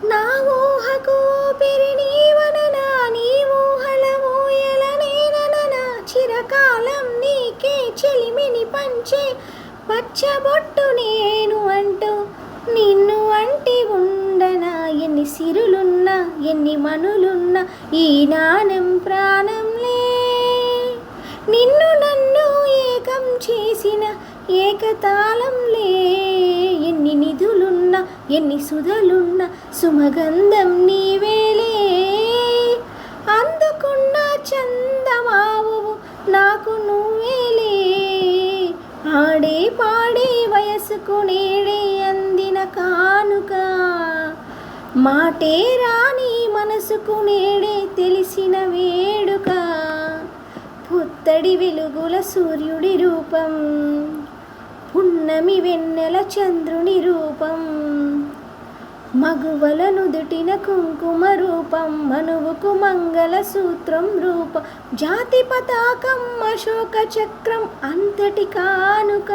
నా ఊహకు ఊపిరి నీవననా, నీ ఊహల ఊయల నేనననా, చిరకాలం నీకే చెలిమిని పంచే పచ్చబొట్టు నేను అంటూ నిన్ను అంటి ఉండనా. ఎన్ని సిరులున్నా ఎన్ని మనులున్నా ఈ నాణం ప్రాణంలే, నిన్ను నన్ను ఏకం చేసిన ఏకతాళంలే. ఎన్ని నిధులున్నా ఎన్ని సుధలున్నా సుమగంధం నీవేలే, అందుకున్న చందమావువు నాకు నువ్వేలే. ఆడే పాడే వయసుకు నేడే అందిన కానుక, మాటే రాని మనసుకు నేడే తెలిసిన వేడుక. పుత్తడి వెలుగుల సూర్యుడి రూపం, పున్నమి వెన్నెల చంద్రుని రూపం, మగువల నుదుటిన కుంకుమ రూపం, మనువుకు మంగళ సూత్రం రూపం, జాతి పతాకం అశోక చక్రం అంతటి కానుక.